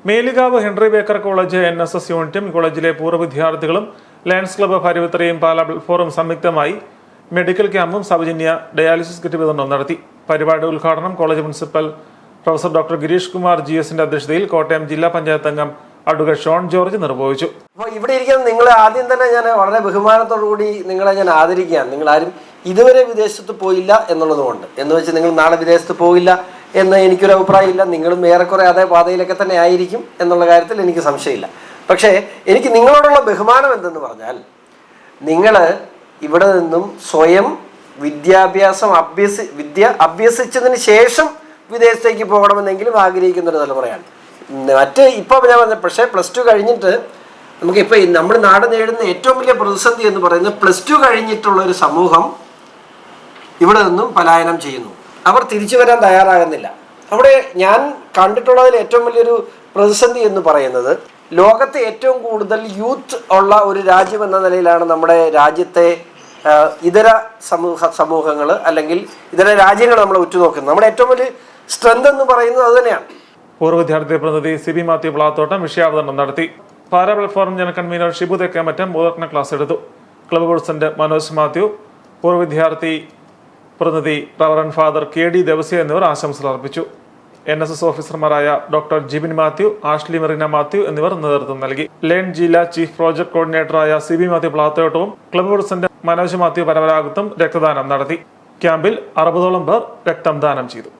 Melukavu Henry Baker college NSS യൂണിറ്റും കോളേജിലെ പൂർവ്വ വിദ്യാർത്ഥികളും ലയൺസ് ക്ലബ്ബ് ഭാരവത്രയും പാലാ പ്ലാറ്റ്ഫോറും സംയുക്തമായി മെഡിക്കൽ ക്യാമ്പും സൗജന്യ ഡയാലിസിസ് കിറ്റ് വിതരണം നടത്തി. പരിപാടി ഉദ്ഘാടനം college principal professor doctor Girish Kumar GS അധ്യക്ഷതയിൽ കോട്ടയം ജില്ലാ പഞ്ചായത്ത് അംഗം അഡ്വക്കേറ്റ് ഷോൺ ജോർജ് നിർവഹിച്ചു. അപ്പോൾ ഇവിടെ ഇരിക്കുന്ന നിങ്ങളെ ആദ്യം തന്നെ ഞാൻ വളരെ ബഹുമാനത്തോടുകൂടി നിങ്ങളെ ഞാൻ ആദരിക്കുകയാണ്. നിങ്ങളാരും ഇതുവരെ വിദേശത്ത് പോയില്ല എന്നുള്ളതുകൊണ്ട് എന്ന് വെച്ച് നിങ്ങൾ നാളെ വിദേശത്ത് പോകില്ല എന്ന് എനിക്കൊരു അഭിപ്രായമില്ല. നിങ്ങളും ഏറെക്കുറെ അതേ പാതയിലൊക്കെ തന്നെ ആയിരിക്കും എന്നുള്ള കാര്യത്തിൽ എനിക്ക് സംശയമില്ല. പക്ഷേ എനിക്ക് നിങ്ങളോടുള്ള ബഹുമാനം എന്തെന്ന് പറഞ്ഞാൽ, നിങ്ങൾ ഇവിടെ നിന്നും സ്വയം വിദ്യാഭ്യാസം അഭ്യസിച്ചതിന് ശേഷം വിദേശത്തേക്ക് പോകണമെന്നെങ്കിലും ആഗ്രഹിക്കുന്ന ഒരു തലമുറയാണ്. ഇപ്പോൾ ഞാൻ പറഞ്ഞ പക്ഷേ +2 കഴിഞ്ഞിട്ട് നമുക്കിപ്പോൾ നമ്മൾ നാട് നേടുന്ന ഏറ്റവും വലിയ പ്രതിസന്ധി എന്ന് പറയുന്നത് +2 കഴിഞ്ഞിട്ടുള്ള ഒരു സമൂഹം ഇവിടെ നിന്നും പലായനം ചെയ്യുന്നു. അവർ തിരിച്ചു വരാൻ തയ്യാറാകുന്നില്ല. അവിടെ ഞാൻ കണ്ടിട്ടുള്ളതിൽ ഏറ്റവും വലിയൊരു പ്രതിസന്ധി എന്ന് പറയുന്നത്, ലോകത്തെ ഏറ്റവും കൂടുതൽ യൂത്ത് ഉള്ള ഒരു രാജ്യം എന്ന നിലയിലാണ് നമ്മുടെ രാജ്യത്തെ ഇതര സമൂഹങ്ങൾ അല്ലെങ്കിൽ ഇതര രാജ്യങ്ങൾ നമ്മൾ ഉറ്റുനോക്കുന്നത്. നമ്മുടെ ഏറ്റവും വലിയ സ്ട്രെങ്ത് എന്ന് പറയുന്നത് അത് തന്നെയാണ്. പൂർവ്വ വിദ്യാർത്ഥി പ്രതിനിധി CB മാത്യു പ്ലാത്തോട്ടം വിഷയാവതരണം നടത്തി. പാലാ പ്ലാറ്റ്ഫോറം ജനറൽ കൺവീനർ ഷിബു തെക്കേമറ്റം ബോധവൽക്കരണ ക്ലാസ് എടുത്തു. ക്ലബ്ബ് പ്രസിഡന്റ് മനോജ് മാത്യു, പൂർവ്വ വിദ്യാർത്ഥി പ്രതിനിധി റവറൻ ഫാദർ KD ദേവസ്യ എന്നിവർ ആശംസകൾ അർപ്പിച്ചു. NSS ഓഫീസർമാരായ doctor Jibin Mathew, Ashley Merina Mathew എന്നിവർ നേതൃത്വം നൽകി. ലയൺ ജില്ലാ ചീഫ് പ്രോജക്ട് കോർഡിനേറ്ററായ CB മാത്യു പ്ലാത്തോട്ടവും ക്ലബ്ബ് പ്രസിഡന്റ് മനോജ് മാത്യു പരമ്പരാഗത്തും രക്തദാനം നടത്തി. ക്യാമ്പിൽ 60ഓളം പേർ രക്തം ദാനം ചെയ്തു.